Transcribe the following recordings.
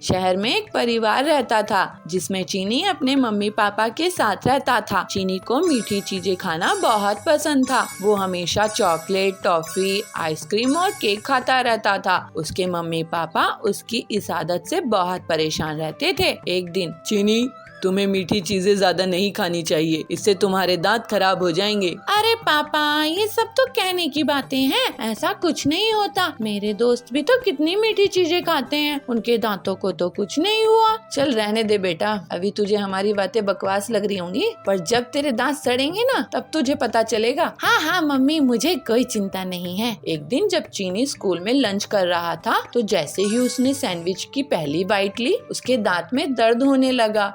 शहर में एक परिवार रहता था जिसमें चीनी अपने मम्मी पापा के साथ रहता था। चीनी को मीठी चीजें खाना बहुत पसंद था। वो हमेशा चॉकलेट, टॉफी, आइसक्रीम और केक खाता रहता था। उसके मम्मी पापा उसकी इस आदत से बहुत परेशान रहते थे। एक दिन, चीनी, तुम्हें मीठी चीजें ज्यादा नहीं खानी चाहिए, इससे तुम्हारे दांत खराब हो जाएंगे। अरे पापा, ये सब तो कहने की बातें हैं, ऐसा कुछ नहीं होता। मेरे दोस्त भी तो कितनी मीठी चीजें खाते हैं, उनके दांतों को तो कुछ नहीं हुआ। चल रहने दे बेटा, अभी तुझे हमारी बातें बकवास लग रही होंगी, पर जब तेरे दांत सड़ेंगे ना तब तुझे पता चलेगा। हाँ हाँ मम्मी, मुझे कोई चिंता नहीं है। एक दिन जब चीनी स्कूल में लंच कर रहा था तो जैसे ही उसने सैंडविच की पहली बाइट ली, उसके दांत में दर्द होने लगा।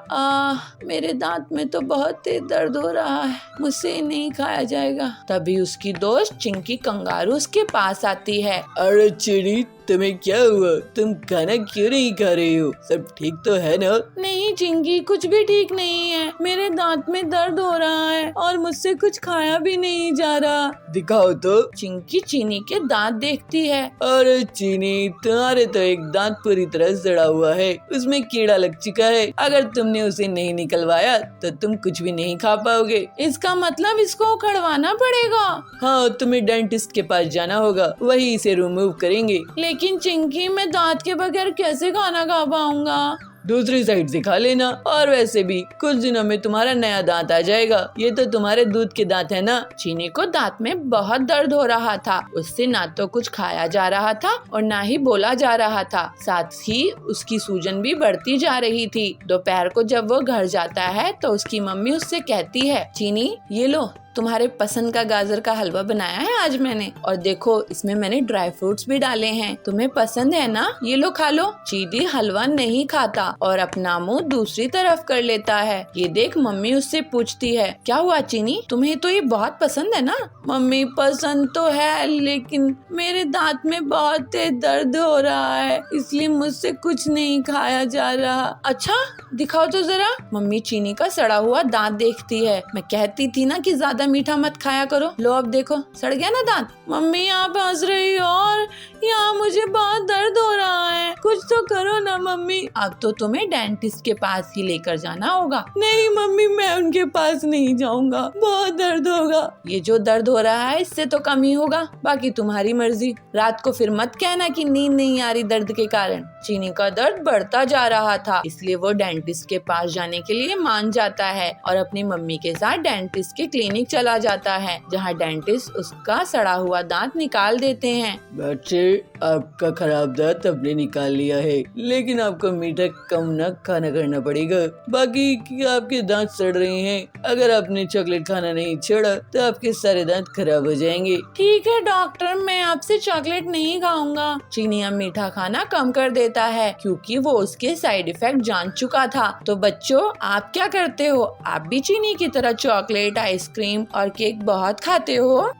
मेरे दांत में तो बहुत तेज दर्द हो रहा है, मुझसे नहीं खाया जाएगा। तभी उसकी दोस्त चिंकी कंगारू उसके पास आती है। अरे चीनी, तुम्हें क्या हुआ? तुम खाना क्यों नहीं खा रही हो? सब ठीक तो है ना? नहीं चिंकी, कुछ भी ठीक नहीं है। मेरे दांत में दर्द हो रहा है और मुझसे कुछ खाया भी नहीं जा रहा। दिखाओ तो। चिंकी चीनी के दांत देखती है। अरे चीनी, तुम्हारे तो एक दांत पूरी तरह सड़ा हुआ है, उसमें कीड़ा लग चुका है। अगर तुमने उसे नहीं निकलवाया तो तुम कुछ भी नहीं खा पाओगे। इसका मतलब इसको उखड़वाना पड़ेगा? हाँ, तुम्हें डेंटिस्ट के पास जाना होगा, वही इसे रिमूव करेंगे। लेकिन चिंकी, मैं दांत के बगैर कैसे खाना खा पाऊंगा? दूसरी साइड से खा लेना। और वैसे भी कुछ दिनों में तुम्हारा नया दांत आ जाएगा, ये तो तुम्हारे दूध के दांत है ना। चीनी को दांत में बहुत दर्द हो रहा था। उससे ना तो कुछ खाया जा रहा था और ना ही बोला जा रहा था। साथ ही उसकी सूजन भी बढ़ती जा रही थी। दोपहर को जब वो घर जाता है तो उसकी मम्मी उससे कहती है, चीनी, ये लो, तुम्हारे पसंद का गाजर का हलवा बनाया है आज मैंने, और देखो इसमें मैंने ड्राई फ्रूट्स भी डाले हैं, तुम्हें पसंद है ना? ये लो खा लो। चीनी हलवा नहीं खाता और अपना मुंह दूसरी तरफ कर लेता है। ये देख मम्मी उससे पूछती है, क्या हुआ चीनी, तुम्हें तो ये बहुत पसंद है ना? मम्मी, पसंद तो है, लेकिन मेरे दांत में बहुत तेज दर्द हो रहा है, इसलिए मुझसे कुछ नहीं खाया जा रहा। अच्छा, दिखाओ तो जरा। मम्मी चीनी का सड़ा हुआ दांत देखती है। मैं कहती थी ना कि ज्यादा मीठा मत खाया करो। लो अब देखो, सड़ गया ना दांत। मम्मी, आप हंस रही हो और यहाँ मुझे बहुत दर्द हो रहा है, कुछ तो करो ना मम्मी। अब तो तुम्हें डेंटिस्ट के पास ही लेकर जाना होगा। नहीं मम्मी, मैं उनके पास नहीं जाऊंगा, बहुत दर्द होगा। ये जो दर्द हो रहा है इससे तो कम ही होगा, बाकी तुम्हारी मर्जी। रात को फिर मत कहना कि नींद नहीं आ रही दर्द के कारण। चीनी का दर्द बढ़ता जा रहा था, इसलिए वो डेंटिस्ट के पास जाने के लिए मान जाता है और अपनी मम्मी के साथ डेंटिस्ट के क्लिनिक चला जाता है, जहाँ डेंटिस्ट उसका सड़ा हुआ दांत निकाल देते हैं। बच्चे, आपका खराब दांत हमने निकाल लिया है, लेकिन आपको मीठा कम न खाना करना पड़ेगा। बाकी आपके दांत सड़ रहे हैं, अगर आपने चॉकलेट खाना नहीं छोड़ा तो आपके सारे दांत खराब हो जाएंगे। ठीक है डॉक्टर, मैं आपसे चॉकलेट नहीं खाऊंगा। चीनी अब मीठा खाना कम कर देता है क्योंकि वो उसके साइड इफेक्ट जान चुका था। तो बच्चों, आप क्या करते हो? आप भी चीनी की तरह चॉकलेट, आइसक्रीम और केक बहुत खाते हो?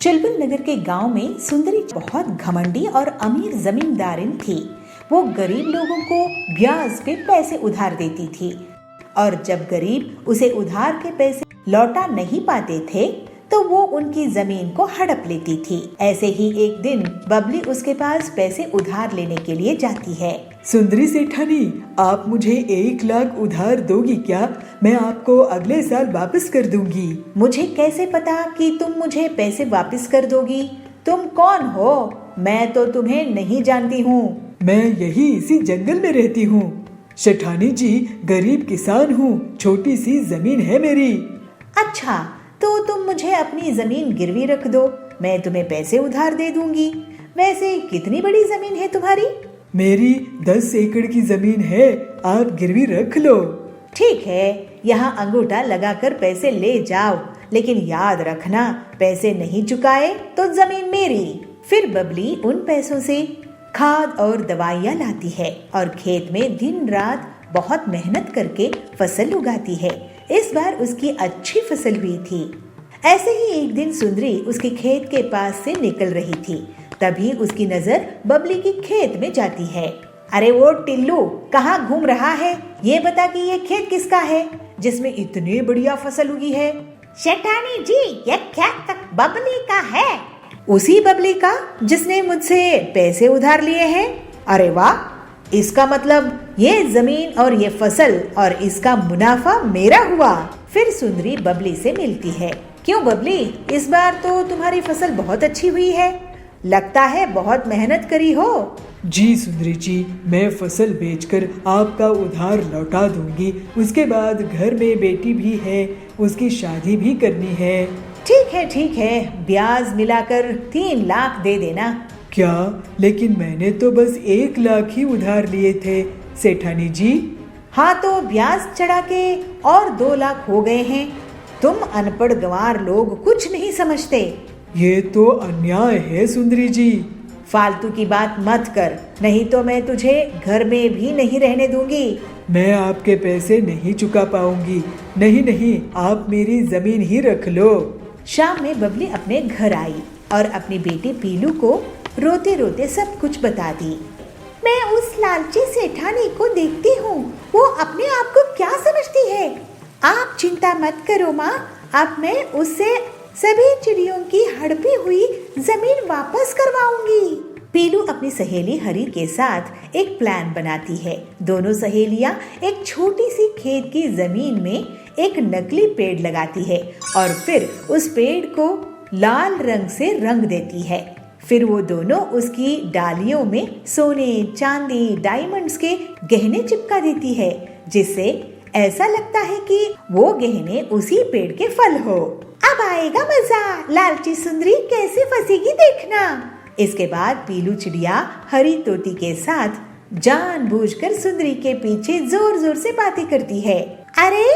चुलबुल नगर के गांव में सुंदरी बहुत घमंडी और अमीर जमींदारिन थी। वो गरीब लोगों को ब्याज पे पैसे उधार देती थी और जब गरीब उसे उधार के पैसे लौटा नहीं पाते थे तो वो उनकी जमीन को हड़प लेती थी। ऐसे ही एक दिन बबली उसके पास पैसे उधार लेने के लिए जाती है। सुंदरी सेठानी, आप मुझे 1 लाख उधार दोगी क्या? मैं आपको अगले साल वापस कर दूंगी। मुझे कैसे पता कि तुम मुझे पैसे वापस कर दोगी? तुम कौन हो? मैं तो तुम्हें नहीं जानती हूँ। मैं यही इसी जंगल में रहती हूँ। सेठानी जी, गरीब किसान हूँ, छोटी सी जमीन है मेरी। अच्छा, तो तुम मुझे अपनी जमीन गिरवी रख दो, मैं तुम्हें पैसे उधार दे दूंगी। वैसे कितनी बड़ी जमीन है तुम्हारी? मेरी 10 एकड़ की जमीन है, आप गिरवी रख लो। ठीक है, यहाँ अंगूठा लगाकर पैसे ले जाओ, लेकिन याद रखना, पैसे नहीं चुकाए तो जमीन मेरी। फिर बबली उन पैसों से खाद और दवाइयाँ लाती है और खेत में दिन रात बहुत मेहनत करके फसल उगाती है। इस बार उसकी अच्छी फसल हुई थी। ऐसे ही एक दिन सुंदरी उसके खेत के पास से निकल रही थी। तभी उसकी नजर बबली की खेत में जाती है। अरे वो टिल्लू, कहाँ घूम रहा है? ये बता कि ये खेत किसका है जिसमें इतनी बढ़िया फसल उगी है? सेठानी जी, ये खेत बबली का है। उसी बबली का जिसने मुझसे पैसे उधार लिए हैं। अरे वाह, इसका मतलब ये जमीन और ये फसल और इसका मुनाफा मेरा हुआ। फिर सुंदरी बबली से मिलती है। क्यों बबली, इस बार तो तुम्हारी फसल बहुत अच्छी हुई है, लगता है बहुत मेहनत करी हो। जी सुंदरी जी, मैं फसल बेचकर आपका उधार लौटा दूंगी। उसके बाद घर में बेटी भी है, उसकी शादी भी करनी है। ठीक है, ब्याज मिलाकर 3 लाख दे देना। क्या? लेकिन मैंने तो बस 1 लाख ही उधार लिए थे सेठानी जी। हाँ तो ब्याज चढ़ा के और 2 लाख हो गए हैं। तुम अनपढ़ गंवार लोग कुछ नहीं समझते। ये तो अन्याय है सुंदरी जी। फालतू की बात मत कर, नहीं तो मैं तुझे घर में भी नहीं रहने दूंगी। मैं आपके पैसे नहीं चुका पाऊंगी। नहीं, आप मेरी जमीन ही रख लो। शाम में बबली अपने घर आई और अपनी बेटी पीलू को रोते रोते सब कुछ बता दी। मैं उस लालची सेठानी को देखती हूँ, वो अपने आप को क्या समझती है। आप चिंता मत करो माँ, अब मैं उससे सभी चिड़ियों की हड़पी हुई जमीन वापस करवाऊंगी। पीलू अपनी सहेली हरी के साथ एक प्लान बनाती है। दोनों सहेलियां एक छोटी सी खेत की जमीन में एक नकली पेड़ लगाती है और फिर उस पेड़ को लाल रंग से रंग देती है। फिर वो दोनों उसकी डालियों में सोने, चांदी, डायमंड्स के गहने चिपका देती है, जिससे ऐसा लगता है कि वो गहने उसी पेड़ के फल हो। अब आएगा मजा, लालची सुंदरी कैसे फंसेगी देखना। इसके बाद पीलू चिड़िया हरी तोती के साथ जानबूझकर सुंदरी के पीछे जोर जोर से बातें करती है। अरे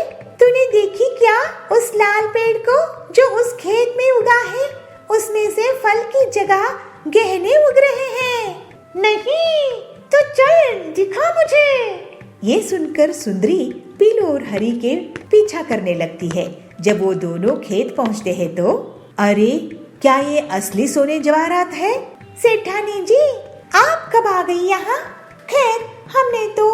तूने देखी क्या उस लाल पेड़ को जो उस खेत में उगा है? उसमें से फल की जगह गहने उग रहे हैं। नहीं तो चल दिखा मुझे। ये सुनकर सुंदरी पीलू और हरी के पीछा करने लगती है। जब वो दोनों खेत पहुंचते हैं तो अरे क्या ये असली सोने जवाहरात है? सेठानी जी, आप कब आ गई यहाँ? खैर हमने तो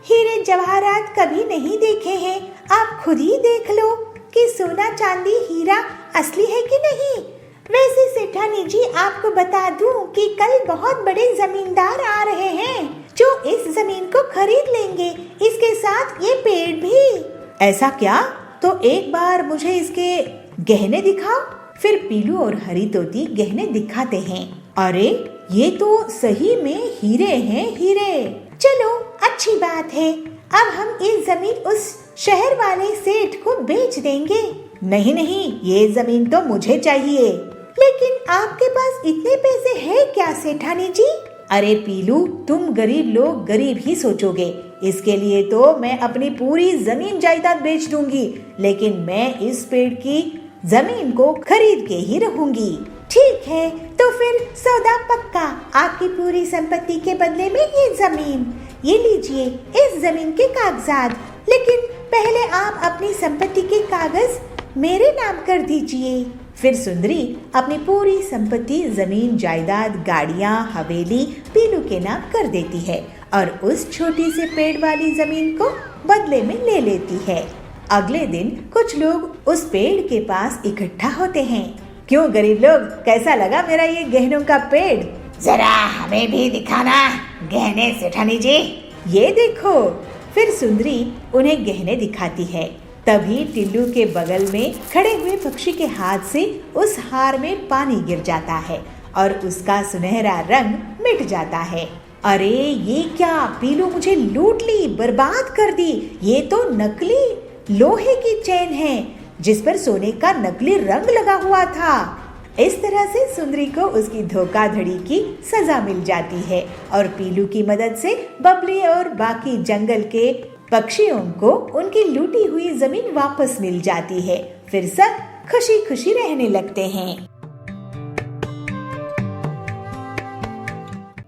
हीरे जवाहरात कभी नहीं देखे हैं, आप खुद ही देख लो कि सोना चांदी हीरा असली है कि नहीं। वैसे सेठानी जी आपको बता दूं कि कल बहुत बड़े जमींदार आ रहे हैं जो इस जमीन को खरीद लेंगे, इसके साथ ये पेड़ भी। ऐसा क्या? तो एक बार मुझे इसके गहने दिखाओ। फिर पीलू और हरी तोती गहने दिखाते हैं। अरे ये तो सही में हीरे हैं, हीरे। चलो अच्छी बात है, अब हम ये जमीन उस शहर वाले सेठ को बेच देंगे। नहीं, ये जमीन तो मुझे चाहिए। लेकिन आपके पास इतने पैसे हैं क्या सेठानी जी? अरे पीलू, तुम गरीब लोग गरीब ही सोचोगे। इसके लिए तो मैं अपनी पूरी जमीन जायदाद बेच दूंगी, लेकिन मैं इस पेड़ की जमीन को खरीद के ही रहूंगी। ठीक है, तो फिर सौदा पक्का। आपकी पूरी संपत्ति के बदले में ये जमीन। ये लीजिए इस जमीन के कागजात, लेकिन पहले आप अपनी संपत्ति के कागज मेरे नाम कर दीजिए। फिर सुंदरी अपनी पूरी संपत्ति, जमीन, जायदाद, गाड़ियाँ, हवेली पीलू के नाम कर देती है और उस छोटी से पेड़ वाली जमीन को बदले में ले लेती है। अगले दिन कुछ लोग उस पेड़ के पास इकट्ठा होते हैं। क्यों गरीब लोग, कैसा लगा मेरा ये गहनों का पेड़? जरा हमें भी दिखाना गहने सेठानी जी। ये देखो। फिर सुंदरी उन्हें गहने दिखाती है। तभी टिल्लू के बगल में खड़े हुए पक्षी के हाथ से उस हार में पानी गिर जाता है और उसका सुनहरा रंग मिट जाता है। अरे ये क्या, पीलू मुझे लूट ली, बर्बाद कर दी। ये तो नकली लोहे की चेन है जिस पर सोने का नकली रंग लगा हुआ था। इस तरह से सुंदरी को उसकी धोखाधड़ी की सजा मिल जाती है और पीलू की मदद से बबली और बाकी जंगल के पक्षियों को उनकी लूटी हुई जमीन वापस मिल जाती है। फिर सब खुशी खुशी रहने लगते हैं।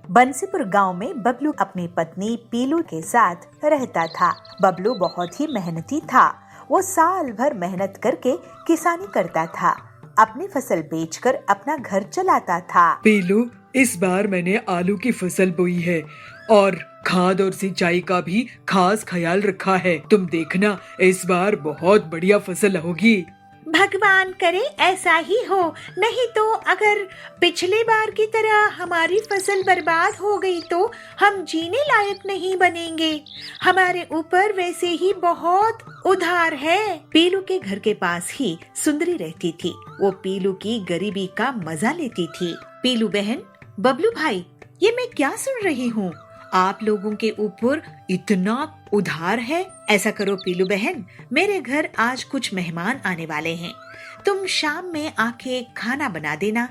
बंसीपुर गांव में बबलू अपनी पत्नी पीलू के साथ रहता था। बबलू बहुत ही मेहनती था। वो साल भर मेहनत करके किसानी करता था, अपनी फसल बेचकर अपना घर चलाता था। पीलू, इस बार मैंने आलू की फसल बोई है और खाद और सिंचाई का भी खास ख्याल रखा है। तुम देखना इस बार बहुत बढ़िया फसल होगी। भगवान करे ऐसा ही हो, नहीं तो अगर पिछले बार की तरह हमारी फसल बर्बाद हो गई तो हम जीने लायक नहीं बनेंगे। हमारे ऊपर वैसे ही बहुत उधार है। पीलू के घर के पास ही सुंदरी रहती थी। वो पीलू की गरीबी का मजा लेती थी। पीलू बहन, बबलू भाई, ये मैं क्या सुन रही हूँ? आप लोगों के ऊपर इतना उधार है। ऐसा करो पीलू बहन, मेरे घर आज कुछ मेहमान आने वाले हैं। तुम शाम में आके खाना बना देना।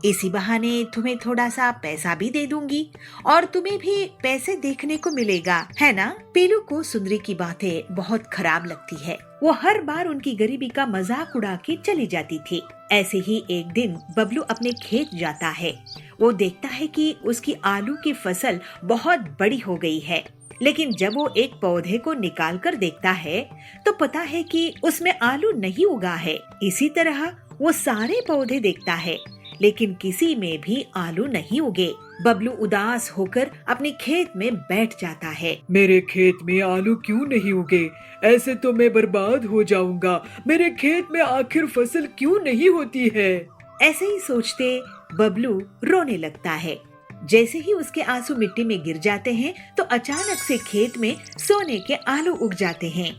इसी बहाने तुम्हें थोड़ा सा पैसा भी दे दूंगी और तुम्हें भी पैसे देखने को मिलेगा, है ना? पीलू को सुंदरी की बातें बहुत खराब लगती है। वो हर बार उनकी गरीबी का मजाक उड़ा के चली जाती थी। ऐसे ही एक दिन बबलू अपने खेत जाता है। वो देखता है कि उसकी आलू की फसल बहुत बड़ी हो गई है, लेकिन जब वो एक पौधे को निकाल कर देखता है तो पता है कि उसमें आलू नहीं उगा है। इसी तरह वो सारे पौधे देखता है, लेकिन किसी में भी आलू नहीं उगे। बबलू उदास होकर अपने खेत में बैठ जाता है। मेरे खेत में आलू क्यों नहीं उगे? ऐसे तो मैं बर्बाद हो जाऊंगा। मेरे खेत में आखिर फसल क्यों नहीं होती है? ऐसे ही सोचते बबलू रोने लगता है। जैसे ही उसके आंसू मिट्टी में गिर जाते हैं तो अचानक से खेत में सोने के आलू उग जाते हैं।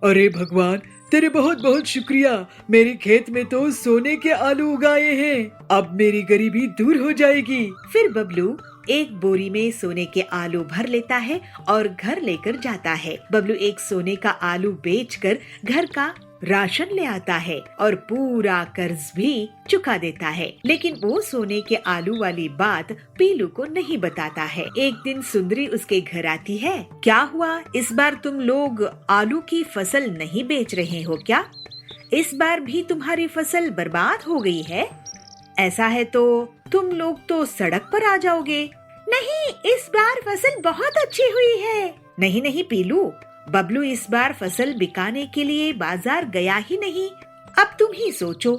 अरे भगवान, तेरे बहुत बहुत शुक्रिया। मेरे खेत में तो सोने के आलू उगाए हैं। अब मेरी गरीबी दूर हो जाएगी। फिर बबलू एक बोरी में सोने के आलू भर लेता है और घर लेकर जाता है। बबलू एक सोने का आलू बेचकर घर का राशन ले आता है और पूरा कर्ज भी चुका देता है। लेकिन वो सोने के आलू वाली बात पीलू को नहीं बताता है। एक दिन सुंदरी उसके घर आती है। क्या हुआ, इस बार तुम लोग आलू की फसल नहीं बेच रहे हो क्या? इस बार भी तुम्हारी फसल बर्बाद हो गई है? ऐसा है तो तुम लोग तो सड़क पर आ जाओगे। नहीं, इस बार फसल बहुत अच्छी हुई है। नहीं नहीं पीलू, बबलू इस बार फसल बिकाने के लिए बाजार गया ही नहीं। अब तुम ही सोचो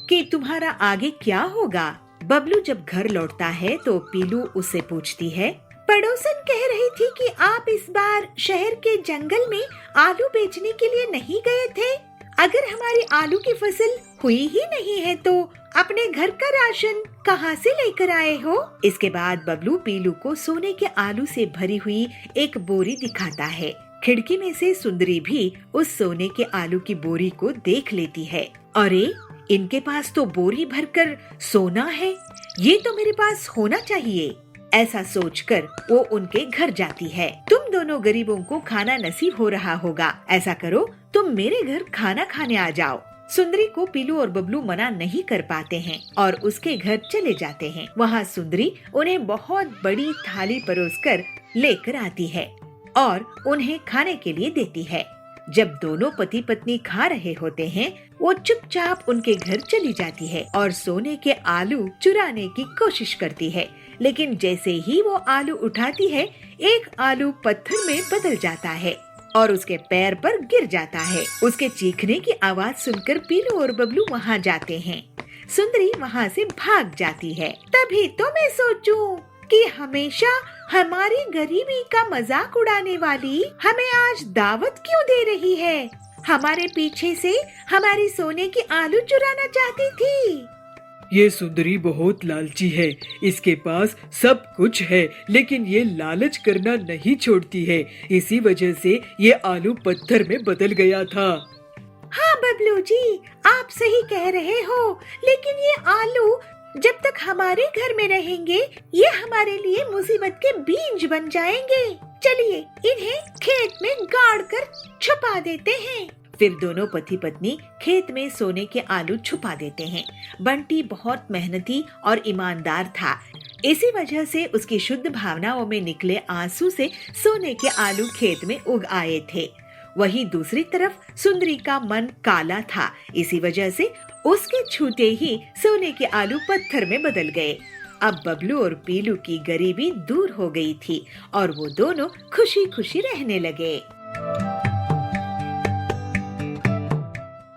कि तुम्हारा आगे क्या होगा। बबलू जब घर लौटता है तो पीलू उससे पूछती है, पड़ोसन कह रही थी कि आप इस बार शहर के जंगल में आलू बेचने के लिए नहीं गए थे। अगर हमारी आलू की फसल हुई ही नहीं है तो अपने घर का राशन कहाँ से लेकर आए हो? इसके बाद बबलू पीलू को सोने के आलू से भरी हुई एक बोरी दिखाता है। खिड़की में से सुंदरी भी उस सोने के आलू की बोरी को देख लेती है। अरे, इनके पास तो बोरी भरकर सोना है, ये तो मेरे पास होना चाहिए। ऐसा सोचकर वो उनके घर जाती है। तुम दोनों गरीबों को खाना नसीब हो रहा होगा। ऐसा करो, तुम मेरे घर खाना खाने आ जाओ। सुंदरी को पीलू और बबलू मना नहीं कर पाते हैं और उसके घर चले जाते हैं। वहाँ सुंदरी उन्हें बहुत बड़ी थाली परोसकर लेकर आती है और उन्हें खाने के लिए देती है। जब दोनों पति पत्नी खा रहे होते हैं, वो चुपचाप उनके घर चली जाती है और सोने के आलू चुराने की कोशिश करती है। लेकिन जैसे ही वो आलू उठाती है, एक आलू पत्थर में बदल जाता है और उसके पैर पर गिर जाता है। उसके चीखने की आवाज सुनकर पीलू और बबलू वहाँ जाते हैं। सुंदरी वहाँ से भाग जाती है। तभी तो मैं सोचूं कि हमेशा हमारी गरीबी का मजाक उड़ाने वाली हमें आज दावत क्यों दे रही है? हमारे पीछे से हमारी सोने की आलू चुराना चाहती थी। ये सुंदरी बहुत लालची है। इसके पास सब कुछ है, लेकिन ये लालच करना नहीं छोड़ती है। इसी वजह से ये आलू पत्थर में बदल गया था। हाँ बबलू जी, आप सही कह रहे हो, लेकिन ये आलू जब तक हमारे घर में रहेंगे, ये हमारे लिए मुसीबत के बीज बन जाएंगे। चलिए इन्हें खेत में गाड़ कर छुपा देते हैं। फिर दोनों पति पत्नी खेत में सोने के आलू छुपा देते हैं। बंटी बहुत मेहनती और ईमानदार था। इसी वजह से उसकी शुद्ध भावनाओं में निकले आंसू से सोने के आलू खेत में उग आए थे। वहीं दूसरी तरफ सुंदरी का मन काला था। इसी वजह से उसके छूते ही सोने के आलू पत्थर में बदल गए। अब बबलू और पीलू की गरीबी दूर हो गई थी और वो दोनों खुशी खुशी रहने लगे।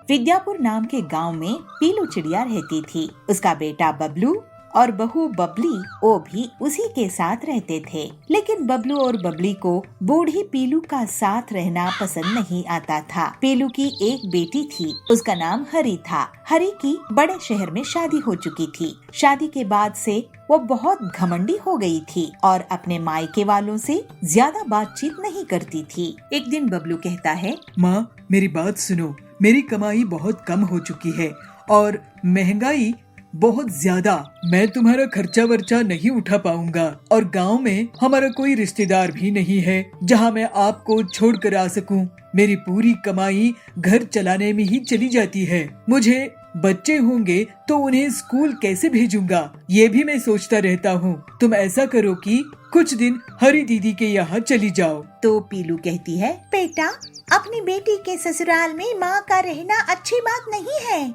विद्यापुर नाम के गांव में पीलू चिड़िया रहती थी। उसका बेटा बबलू और बहू बबली वो भी उसी के साथ रहते थे। लेकिन बबलू और बबली को बूढ़ी पीलू का साथ रहना पसंद नहीं आता था। पीलू की एक बेटी थी, उसका नाम हरी था। हरी की बड़े शहर में शादी हो चुकी थी। शादी के बाद से वो बहुत घमंडी हो गई थी और अपने मायके वालों से ज्यादा बातचीत नहीं करती थी। एक दिन बबलू कहता है, माँ मेरी बात सुनो, मेरी कमाई बहुत कम हो चुकी है और महंगाई बहुत ज्यादा। मैं तुम्हारा खर्चा वर्चा नहीं उठा पाऊंगा और गांव में हमारा कोई रिश्तेदार भी नहीं है जहां मैं आपको छोड़ कर आ सकूं। मेरी पूरी कमाई घर चलाने में ही चली जाती है। मुझे बच्चे होंगे तो उन्हें स्कूल कैसे भेजूंगा, ये भी मैं सोचता रहता हूँ। तुम ऐसा करो कि कुछ दिन हरी दीदी के यहाँ चली जाओ। तो पीलू कहती है, बेटा अपनी बेटी के ससुराल में माँ का रहना अच्छी बात नहीं है,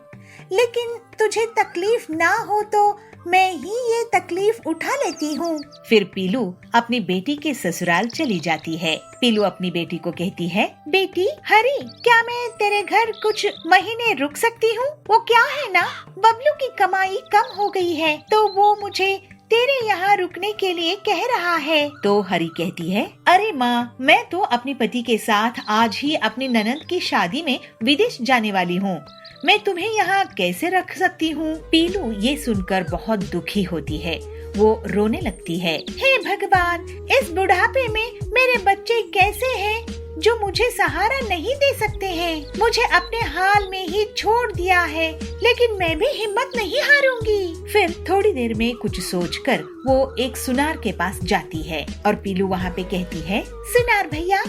लेकिन तुझे तकलीफ ना हो तो मैं ही ये तकलीफ उठा लेती हूँ। फिर पीलू अपनी बेटी के ससुराल चली जाती है। पीलू अपनी बेटी को कहती है, बेटी हरी, क्या मैं तेरे घर कुछ महीने रुक सकती हूँ? वो क्या है ना, बबलू की कमाई कम हो गई है तो वो मुझे तेरे यहाँ रुकने के लिए कह रहा है। तो हरी कहती है, अरे माँ, मैं तो अपने पति के साथ आज ही अपनी ननद की शादी में विदेश जाने वाली हूँ, मैं तुम्हें यहाँ कैसे रख सकती हूँ? पीलू ये सुनकर बहुत दुखी होती है, वो रोने लगती है। हे भगवान, इस बुढ़ापे में मेरे बच्चे कैसे हैं जो मुझे सहारा नहीं दे सकते हैं। मुझे अपने हाल में ही छोड़ दिया है, लेकिन मैं भी हिम्मत नहीं हारूंगी। फिर थोड़ी देर में कुछ सोचकर वो एक सुनार के पास जाती है और पीलू वहाँ पे कहती है, सुनार भैया,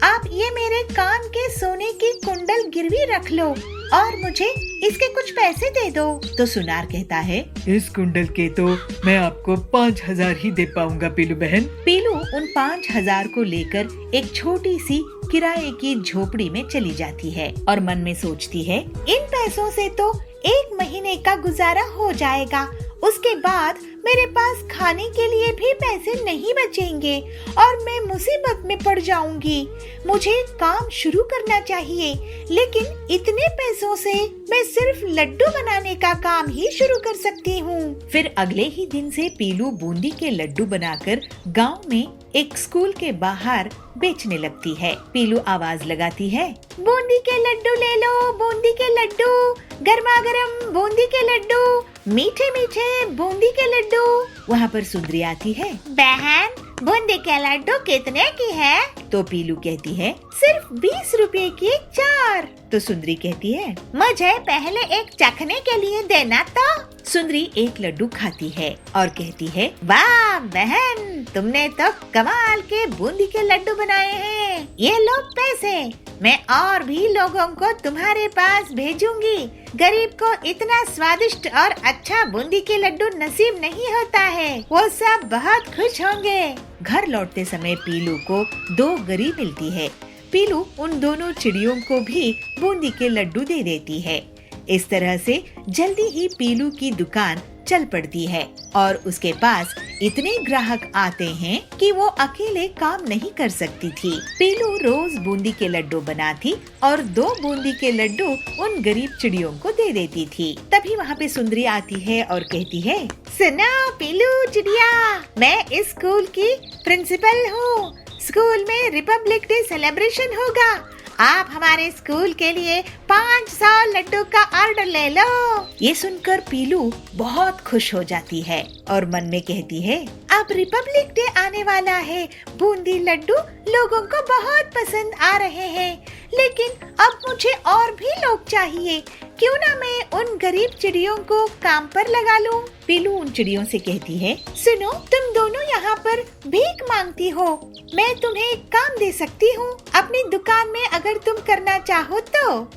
आप ये मेरे कान के सोने की कुंडल गिरवी रख लो और मुझे इसके कुछ पैसे दे दो। तो सुनार कहता है, इस कुंडल के तो मैं आपको 5,000 ही दे पाऊंगा पीलू बहन। पीलू उन 5,000 को लेकर एक छोटी सी किराए की झोपड़ी में चली जाती है और मन में सोचती है, इन पैसों से तो 1 महीने का गुजारा हो जाएगा, उसके बाद मेरे पास खाने के लिए भी पैसे नहीं बचेंगे और मैं मुसीबत में पड़ जाऊंगी। मुझे काम शुरू करना चाहिए, लेकिन इतने पैसों से मैं सिर्फ लड्डू बनाने का काम ही शुरू कर सकती हूँ। फिर अगले ही दिन से पीलू बूंदी के लड्डू बनाकर गांव में एक स्कूल के बाहर बेचने लगती है। पीलू आवाज लगाती है, बूंदी के लड्डू ले लो, बूंदी के लड्डू, गर्मा गर्म बूंदी के लड्डू, मीठे मीठे बूंदी के लड्डू। वहाँ पर सुंदरी आती है, बहन बूंदी के लड्डू कितने की है? तो पीलू कहती है, सिर्फ 20 रुपए की 4। तो सुंदरी कहती है, मुझे पहले एक चखने के लिए देना। तो सुंदरी एक लड्डू खाती है और कहती है, वाह बहन, तुमने तो कमाल के बूंदी के लड्डू बनाए हैं, ये लो पैसे, मैं और भी लोगों को तुम्हारे पास भेजूंगी। गरीब को इतना स्वादिष्ट और अच्छा बूंदी के लड्डू नसीब नहीं होता है, वो सब बहुत खुश होंगे। घर लौटते समय पीलू को 2 गरी मिलती है। पीलू उन दोनों चिड़ियों को भी बूंदी के लड्डू दे देती है। इस तरह से जल्दी ही पीलू की दुकान चल पड़ती है और उसके पास इतने ग्राहक आते हैं कि वो अकेले काम नहीं कर सकती थी। पीलू रोज बूंदी के लड्डू बनाती और 2 बूंदी के लड्डू उन गरीब चिड़ियों को दे देती थी। तभी वहाँ पे सुंदरी आती है और कहती है, सुनो पीलू चिड़िया, मैं इस स्कूल की प्रिंसिपल हूँ। स्कूल में रिपब्लिक डे सेलिब्रेशन होगा, आप हमारे स्कूल के लिए 500 लड्डू का ऑर्डर ले लो। ये सुनकर पीलू बहुत खुश हो जाती है और मन में कहती है, अब रिपब्लिक डे आने वाला है, बूंदी लड्डू लोगों को बहुत पसंद आ रहे हैं, लेकिन अब मुझे और भी लोग चाहिए, क्यों ना मैं उन गरीब चिड़ियों को काम पर लगा लूं। पीलू उन चिड़ियों से कहती है, सुनो, तुम दोनों यहाँ पर भीख मांगती हो, मैं तुम्हें एक काम दे सकती हूँ अपनी दुकान में, अगर तुम करना चाहो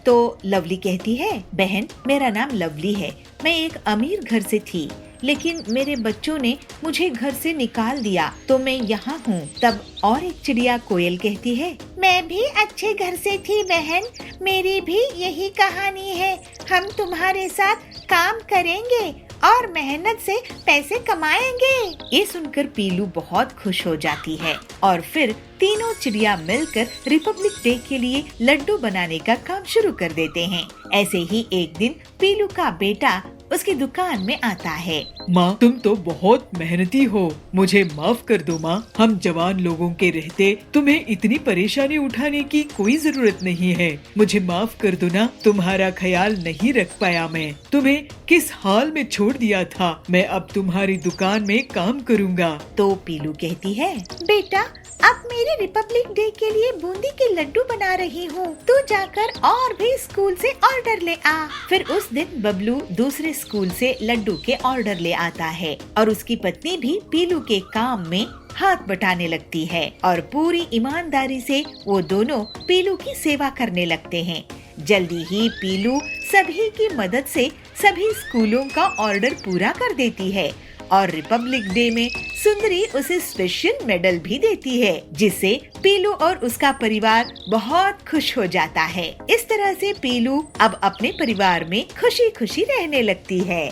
तो लवली कहती है, बहन मेरा नाम लवली है, मैं एक अमीर घर से थी, लेकिन मेरे बच्चों ने मुझे घर से निकाल दिया तो मैं यहाँ हूँ। तब और एक चिड़िया कोयल कहती है, मैं भी अच्छे घर से थी बहन, मेरी भी यही कहानी है, हम तुम्हारे साथ काम करेंगे और मेहनत से पैसे कमाएंगे। ये सुनकर पीलू बहुत खुश हो जाती है और फिर तीनों चिड़िया मिलकर रिपब्लिक डे के लिए लड्डू बनाने का काम शुरू कर देते हैं। ऐसे ही एक दिन पीलू का बेटा उसकी दुकान में आता है। माँ, तुम तो बहुत मेहनती हो, मुझे माफ कर दो माँ। हम जवान लोगों के रहते तुम्हें इतनी परेशानी उठाने की कोई जरूरत नहीं है। मुझे माफ कर दो ना, तुम्हारा ख्याल नहीं रख पाया मैं। तुम्हें किस हाल में छोड़ दिया था। मैं अब तुम्हारी दुकान में काम करूँगा। तो पीलू कहती है, बेटा अब मेरे रिपब्लिक डे के लिए बूंदी के लड्डू बना रही हूँ, तू जाकर और भी स्कूल से ऑर्डर ले आ। फिर उस दिन बबलू दूसरे स्कूल से लड्डू के ऑर्डर ले आता है और उसकी पत्नी भी पीलू के काम में हाथ बटाने लगती है और पूरी ईमानदारी से वो दोनों पीलू की सेवा करने लगते हैं। जल्दी ही पीलू सभी की मदद से सभी स्कूलों का ऑर्डर पूरा कर देती है और रिपब्लिक डे में सुंदरी उसे स्पेशल मेडल भी देती है, जिससे पीलू और उसका परिवार बहुत खुश हो जाता है। इस तरह से पीलू अब अपने परिवार में खुशी खुशी रहने लगती है।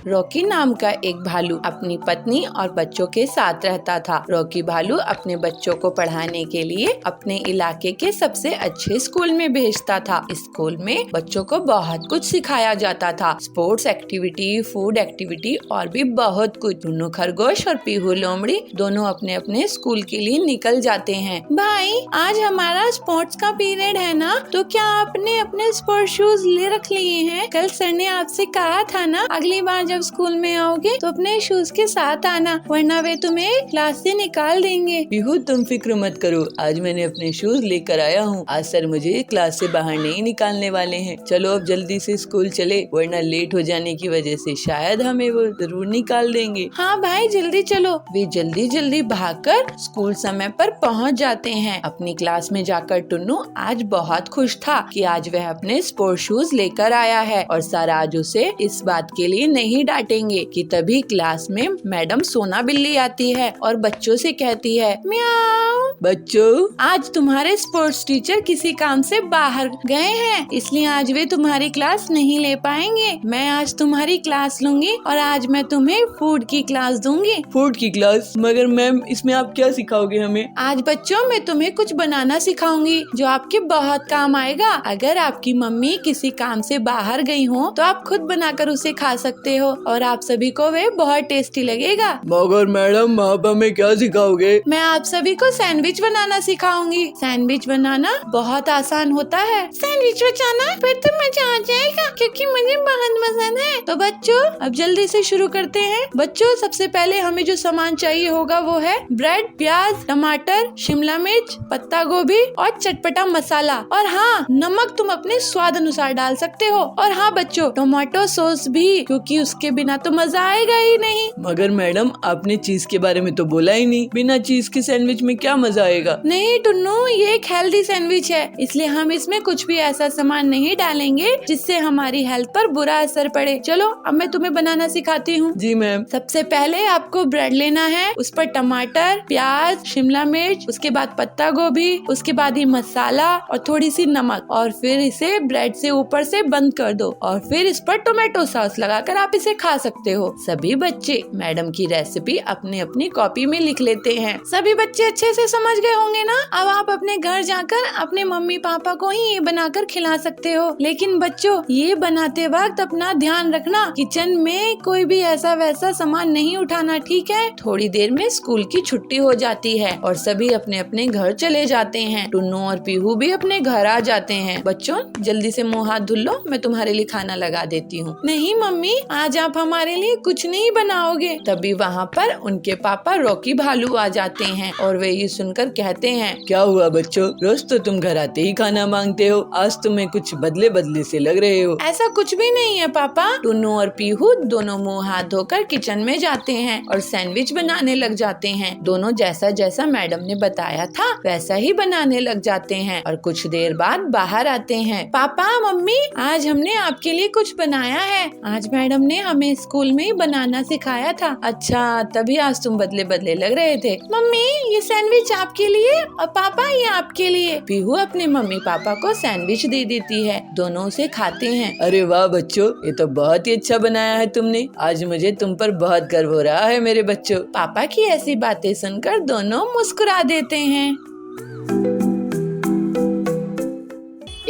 रॉकी नाम का एक भालू अपनी पत्नी और बच्चों के साथ रहता था। रॉकी भालू अपने बच्चों को पढ़ाने के लिए अपने इलाके के सबसे अच्छे स्कूल में भेजता था। स्कूल में बच्चों को बहुत कुछ सिखाया जाता था, स्पोर्ट्स एक्टिविटी, फूड एक्टिविटी और भी बहुत कुछ। टुन्नू खरगोश और पीहू लोमड़ी दोनों अपने अपने स्कूल के लिए निकल जाते हैं। भाई, आज हमारा स्पोर्ट्स का पीरियड है ना, तो क्या आपने अपने स्पोर्ट्स शूज ले रख लिए हैं? कल सर ने आपसे कहा था ना, अगली बार जब स्कूल में आओगे तो अपने शूज के साथ आना, वरना वे तुम्हें क्लास से निकाल देंगे। पीहू, तुम फिक्र मत करो, आज मैंने अपने शूज लेकर आया हूँ। आज सर मुझे क्लास से बाहर नहीं निकालने वाले हैं। चलो अब जल्दी से स्कूल चले, वरना लेट हो जाने की वजह से शायद हमें वो जरूर निकाल देंगे। हाँ भाई, जल्दी चलो। वे जल्दी जल्दी भागकर स्कूल समय पर पहुँच जाते हैं। अपनी क्लास में जाकर टुन्नू आज बहुत खुश था कि आज वह अपने स्पोर्ट शूज लेकर आया है और सर आज उसे इस बात के लिए नहीं डांटेंगे कि तभी क्लास में मैडम सोना बिल्ली आती है और बच्चों से कहती है, म्याऊ। बच्चों, आज तुम्हारे स्पोर्ट्स टीचर किसी काम से बाहर गए हैं, इसलिए आज वे तुम्हारी क्लास नहीं ले पाएंगे। मैं आज तुम्हारी क्लास लूंगी और आज मैं तुम्हें फूड की क्लास दूंगी। फूड की क्लास? मगर मैम, इसमें आप क्या सिखाओगे हमें? आज बच्चों, मैं तुम्हें कुछ बनाना सिखाऊंगी जो आपके बहुत काम आएगा। अगर आपकी मम्मी किसी काम से बाहर गई हो तो आप खुद बनाकर उसे खा सकते हो और आप सभी को वे बहुत टेस्टी लगेगा। मगर मैडम, आप हमें क्या सिखाओगे? मैं आप सभी को सैंडविच बनाना सिखाऊंगी। सैंडविच बनाना बहुत आसान होता है। सैंडविच बनाना फिर तो मजा आ जाएगा, क्योंकि मुझे बहुत पसंद है। तो बच्चों, अब जल्दी से शुरू करते हैं। बच्चों, सबसे पहले हमें जो सामान चाहिए होगा वो है ब्रेड, प्याज, टमाटर, शिमला मिर्च, पत्ता गोभी और चटपटा मसाला। और हाँ, नमक तुम अपने स्वाद अनुसार डाल सकते हो। और हाँ बच्चों, टोमेटो सॉस भी, क्योंकि उसके बिना तो मजा आएगा ही नहीं। मगर मैडम, आपने चीज के बारे में तो बोला ही नहीं। बिना चीज के सैंडविच में क्या मजा आएगा? नहीं टुन्नू, ये एक हेल्दी सैंडविच है, इसलिए हम इसमें कुछ भी ऐसा सामान नहीं डालेंगे जिससे हमारी हेल्थ पर बुरा असर पड़े। चलो अब मैं तुम्हें बनाना सिखाती हूँ। जी मैम। सबसे पहले आपको ब्रेड लेना है, उस पर टमाटर, प्याज, शिमला मिर्च, उसके बाद पत्ता गोभी, उसके बाद ही मसाला और थोड़ी सी नमक, और फिर इसे ब्रेड से ऊपर से बंद कर दो और फिर इस पर टोमेटो सॉस लगाकर आप इसे खा सकते हो। सभी बच्चे मैडम की रेसिपी अपनी अपनी कॉपी में लिख लेते हैं। सभी बच्चे अच्छे से समझ गए होंगे ना? अब आप अपने घर जाकर अपने मम्मी पापा को ही ये बनाकर खिला सकते हो। लेकिन बच्चों, ये बनाते वक्त अपना ध्यान रखना, किचन में कोई भी ऐसा वैसा सामान नहीं उठाना, ठीक है? थोड़ी देर में स्कूल की छुट्टी हो जाती है और सभी अपने अपने घर चले जाते हैं। टुन्नू और पीहू भी अपने घर आ जाते हैं। बच्चों, जल्दी से मुँह हाथ धुल लो, मैं तुम्हारे लिए खाना लगा देती हूँ। नहीं मम्मी, आज आप हमारे लिए कुछ नहीं बनाओगे। तभी वहाँ पर उनके पापा रॉकी भालू आ जाते हैं और वे ये सुनकर कहते हैं, क्या हुआ बच्चों, रोज तो तुम घर आते ही खाना मांगते हो, आज तुम्हें कुछ बदले बदले से लग रहे हो। ऐसा कुछ भी नहीं है पापा। टुन्नू और पीहू दोनों मुंह हाथ धोकर किचन में जाते हैं और सैंडविच बनाने लग जाते हैं। दोनों जैसा जैसा मैडम ने बताया था वैसा ही बनाने लग जाते हैं और कुछ देर बाद बाहर आते हैं। पापा, मम्मी, आज हमने आपके लिए कुछ बनाया है। आज मैडम ने हमें स्कूल में ही बनाना सिखाया था। अच्छा, तभी आज तुम बदले बदले लग रहे थे। मम्मी, ये सैंडविच आपके लिए और पापा ये आपके लिए। पीहू अपने मम्मी पापा को सैंडविच दे देती है। दोनों उसे खाते हैं। अरे वाह बच्चों, ये तो बहुत ही अच्छा बनाया है तुमने। आज मुझे तुम पर बहुत गर्व हो रहा है मेरे बच्चों। पापा की ऐसी बातें सुनकर दोनों मुस्कुरा देते हैं।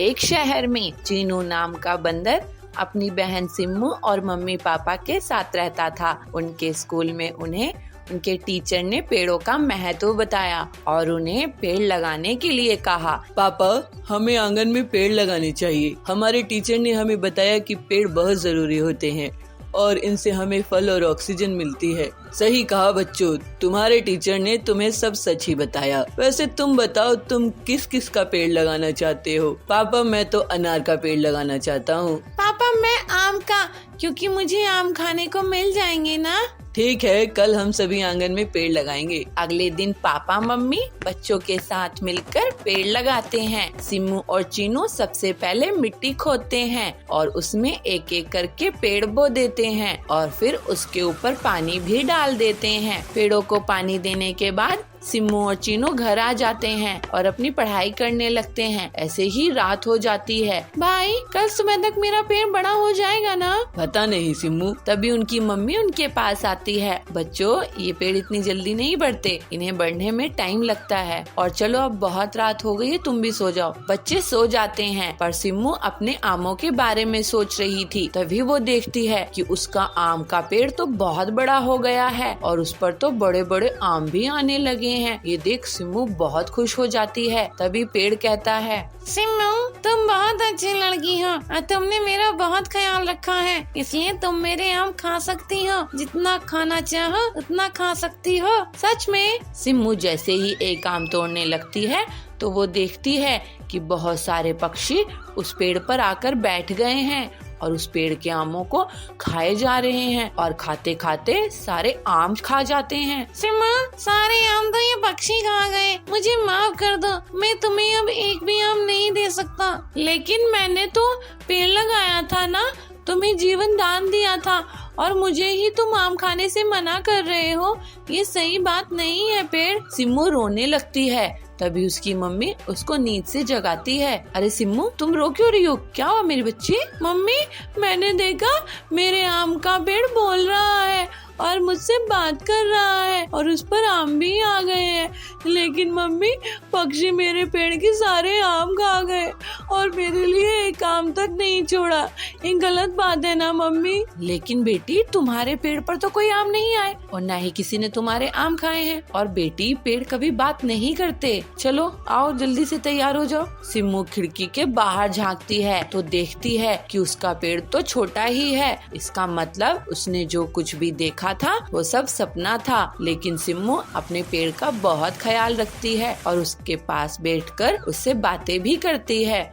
एक शहर में चीनू नाम का बंदर अपनी बहन सिम्मू और मम्मी पापा के साथ रहता था। उनके स्कूल में उन्हें उनके टीचर ने पेड़ों का महत्व बताया और उन्हें पेड़ लगाने के लिए कहा। पापा, हमें आंगन में पेड़ लगाने चाहिए। हमारे टीचर ने हमें बताया कि पेड़ बहुत जरूरी होते हैं और इनसे हमें फल और ऑक्सीजन मिलती है। सही कहा बच्चों, तुम्हारे टीचर ने तुम्हें सब सच ही बताया। वैसे तुम बताओ, तुम किस किस का पेड़ लगाना चाहते हो? पापा, मैं तो अनार का पेड़ लगाना चाहता हूँ। पापा, मैं आम का, क्योंकि मुझे आम खाने को मिल जाएंगे ना। ठीक है, कल हम सभी आंगन में पेड़ लगाएंगे। अगले दिन पापा मम्मी बच्चों के साथ मिलकर पेड़ लगाते हैं। सिम्मू और चीनू सबसे पहले मिट्टी खोदते हैं और उसमें एक एक करके पेड़ बो देते हैं और फिर उसके ऊपर पानी भी डाल देते हैं। पेड़ों को पानी देने के बाद सिम्मू और चीनू घर आ जाते हैं और अपनी पढ़ाई करने लगते हैं। ऐसे ही रात हो जाती है। भाई, कल सुबह तक मेरा पेड़ बड़ा हो जाएगा ना? पता नहीं सिम्मू। तभी उनकी मम्मी उनके पास आती है। बच्चों, ये पेड़ इतनी जल्दी नहीं बढ़ते, इन्हें बढ़ने में टाइम लगता है। और चलो, अब बहुत रात हो गई है, तुम भी सो जाओ। बच्चे सो जाते हैं, पर सिम्मू अपने आमों के बारे में सोच रही थी। तभी वो देखती है कि उसका आम का पेड़ तो बहुत बड़ा हो गया है और उस पर तो बड़े बड़े आम भी आने लगे हैं। ये देख सिम्मू बहुत खुश हो जाती है। तभी पेड़ कहता है, सिम्मू, तुम बहुत अच्छी लड़की हो और तुमने मेरा बहुत ख्याल रखा है, इसलिए तुम मेरे आम खा सकती हो। जितना खाना चाहो उतना खा सकती हो। सच में? सिम्मू जैसे ही एक आम तोड़ने लगती है तो वो देखती है कि बहुत सारे पक्षी उस पेड़ पर आकर बैठ गए हैं और उस पेड़ के आमों को खाए जा रहे हैं और खाते खाते सारे आम खा जाते हैं। सिम्मा, सारे आम तो ये पक्षी खा गए, मुझे माफ कर दो, मैं तुम्हें अब एक भी आम नहीं दे सकता। लेकिन मैंने तो पेड़ लगाया था ना, तुम्हें जीवन दान दिया था और मुझे ही तुम आम खाने से मना कर रहे हो। ये सही बात नहीं है पेड़। सिम्मू रोने लगती है। तभी उसकी मम्मी उसको नींद से जगाती है। अरे सिम्मू, तुम रो क्यों रही हो? क्या हुआ मेरी बच्ची? मम्मी, मैंने देखा मेरे आम का पेड़ बोल रहा है और मुझसे बात कर रहा है और उस पर आम भी आ गए हैं। लेकिन मम्मी, पक्षी मेरे पेड़ के सारे आम खा गए और मेरे लिए एक आम तक नहीं छोड़ा। ये गलत बात है ना मम्मी? लेकिन बेटी, तुम्हारे पेड़ पर तो कोई आम नहीं आए और ना ही किसी ने तुम्हारे आम खाए हैं। और बेटी, पेड़ कभी बात नहीं करते। चलो आओ, जल्दी से तैयार हो जाओ। सिम्मू खिड़की के बाहर झांकती है तो देखती है कि उसका पेड़ तो छोटा ही है। इसका मतलब उसने जो कुछ भी देखा था वो सब सपना था। लेकिन सिम्मू अपने पेड़ का बहुत ख्याल रखती है और उसके पास बैठकर उससे बातें भी करती है।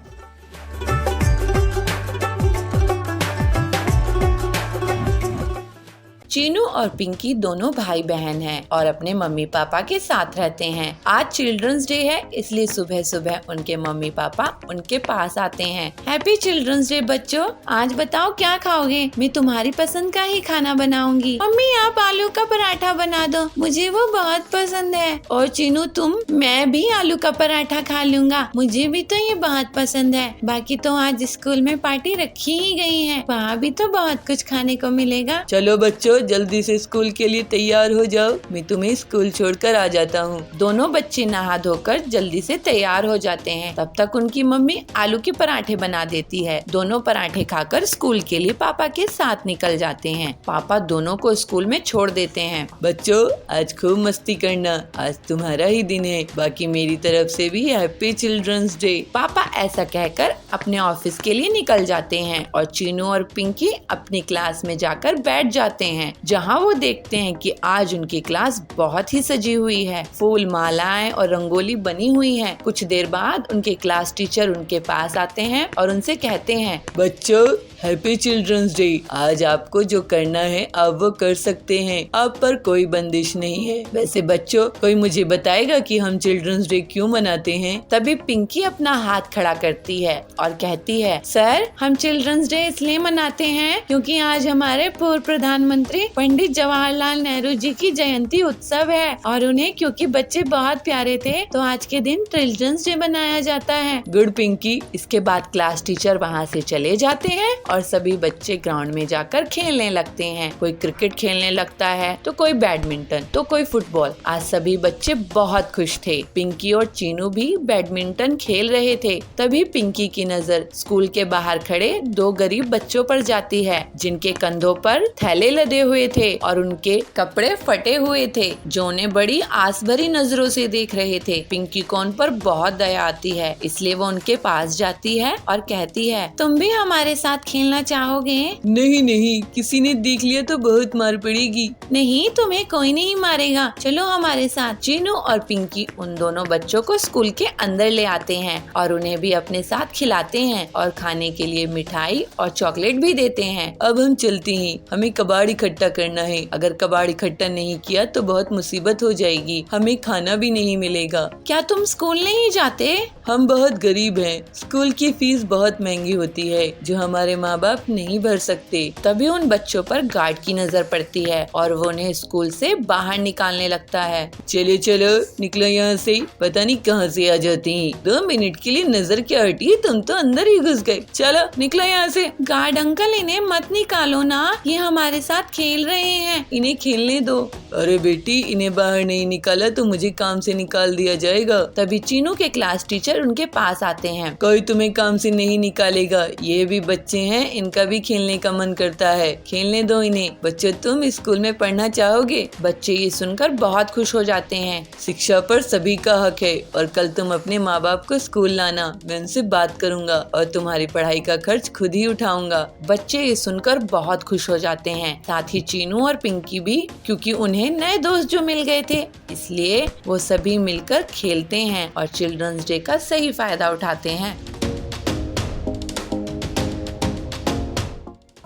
चीनू और पिंकी दोनों भाई बहन हैं और अपने मम्मी पापा के साथ रहते हैं। आज चिल्ड्रंस डे है, इसलिए सुबह सुबह उनके मम्मी पापा उनके पास आते हैं। हैप्पी चिल्ड्रंस डे बच्चों, आज बताओ क्या खाओगे? मैं तुम्हारी पसंद का ही खाना बनाऊंगी। मम्मी, आप आलू का पराठा बना दो, मुझे वो बहुत पसंद है। और चीनू, तुम? मैं भी आलू का पराठा खा लूंगा, मुझे भी तो ये बहुत पसंद है। बाकी तो आज स्कूल में पार्टी रखी ही गई है, वहाँ भी तो बहुत कुछ खाने को मिलेगा। चलो बच्चों, जल्दी से स्कूल के लिए तैयार हो जाओ, मैं तुम्हें स्कूल छोड़कर आ जाता हूँ। दोनों बच्चे नहा धोकर जल्दी से तैयार हो जाते हैं। तब तक उनकी मम्मी आलू के पराठे बना देती है। दोनों पराठे खाकर स्कूल के लिए पापा के साथ निकल जाते हैं। पापा दोनों को स्कूल में छोड़ देते हैं। बच्चों, आज खूब मस्ती करना, आज तुम्हारा ही दिन है। बाकी मेरी तरफ से भी हैप्पी चिल्ड्रंस डे। पापा ऐसा कहकर अपने ऑफिस के लिए निकल जाते हैं और चीनू और पिंकी अपनी क्लास में जाकर बैठ जाते हैं, जहां वो देखते हैं कि आज उनकी क्लास बहुत ही सजी हुई है। फूल, मालाएं और रंगोली बनी हुई है। कुछ देर बाद उनके क्लास टीचर उनके पास आते हैं और उनसे कहते हैं, बच्चों, हैप्पी चिल्ड्रंस डे। आज आपको जो करना है आप वो कर सकते हैं, आप पर कोई बंदिश नहीं है। वैसे बच्चों, कोई मुझे बताएगा कि हम चिल्ड्रंस डे क्यों मनाते हैं? तभी पिंकी अपना हाथ खड़ा करती है और कहती है, सर, हम चिल्ड्रंस डे इसलिए मनाते हैं क्योंकि आज हमारे पूर्व प्रधानमंत्री पंडित जवाहरलाल नेहरू जी की जयंती उत्सव है और उन्हें क्योंकि बच्चे बहुत प्यारे थे तो आज के दिन चिल्ड्रंस डे मनाया जाता है। गुड पिंकी। इसके बाद क्लास टीचर वहाँ से चले जाते हैं और सभी बच्चे ग्राउंड में जाकर खेलने लगते हैं। कोई क्रिकेट खेलने लगता है तो कोई बैडमिंटन तो कोई फुटबॉल। आज सभी बच्चे बहुत खुश थे। पिंकी और चीनू भी बैडमिंटन खेल रहे थे। तभी पिंकी की नजर स्कूल के बाहर खड़े 2 गरीब बच्चों पर जाती है, जिनके कंधों पर थैले लदे हुए थे और उनके कपड़े फटे हुए थे, जो उन्हें बड़ी आस भरी नजरों से देख रहे थे। पिंकी को उन पर बहुत दया आती है, इसलिए वो उनके पास जाती है और कहती है, तुम भी हमारे साथ खेलना चाहोगे? नहीं नहीं, किसी ने देख लिया तो बहुत मार पड़ेगी। नहीं, तुम्हें कोई नहीं मारेगा, चलो हमारे साथ। चीनू और पिंकी उन दोनों बच्चों को स्कूल के अंदर ले आते हैं और उन्हें भी अपने साथ खिलाते हैं और खाने के लिए मिठाई और चॉकलेट भी देते हैं। अब हम चलते हैं, हमें कबाड़ इकट्ठा करना है। अगर कबाड़ इकट्ठा नहीं किया तो बहुत मुसीबत हो जाएगी, हमें खाना भी नहीं मिलेगा। क्या तुम स्कूल नहीं जाते? हम बहुत गरीब हैं, स्कूल की फीस बहुत महंगी होती है जो हमारे माँ बाप नहीं भर सकते। तभी उन बच्चों पर गार्ड की नजर पड़ती है और वो उन्हें स्कूल से बाहर निकालने लगता है। चलो चलो निकलो यहाँ से, पता नहीं कहाँ से आ जाते हैं। 2 मिनट के लिए नजर क्या हटी, तुम तो अंदर ही घुस गए। चलो निकलो यहाँ से। गार्ड अंकल, इन्हें मत निकालो ना, ये हमारे साथ खेल रहे हैं, इन्हें खेलने दो। अरे बेटी, इन्हें बाहर नहीं निकाला तो मुझे काम से निकाल दिया जाएगा। तभी चीनू के क्लास टीचर उनके पास आते हैं। कोई तुम्हें काम से नहीं निकालेगा, ये भी बच्चे हैं, इनका भी खेलने का मन करता है, खेलने दो इन्हें। बच्चों, तुम स्कूल में पढ़ना चाहोगे? बच्चे ये सुनकर बहुत खुश हो जाते हैं। शिक्षा पर सभी का हक है और कल तुम अपने माँ बाप को स्कूल लाना, मैं उनसे बात करूंगा और तुम्हारी पढ़ाई का खर्च खुद ही उठाऊंगा। बच्चे ये सुनकर बहुत खुश हो जाते हैं, साथ ही चीनू और पिंकी भी, क्योंकि उन्हें नए दोस्त जो मिल गए थे, इसलिए वो सभी मिलकर खेलते हैं और चिल्ड्रंस डे का सही फायदा उठाते हैं।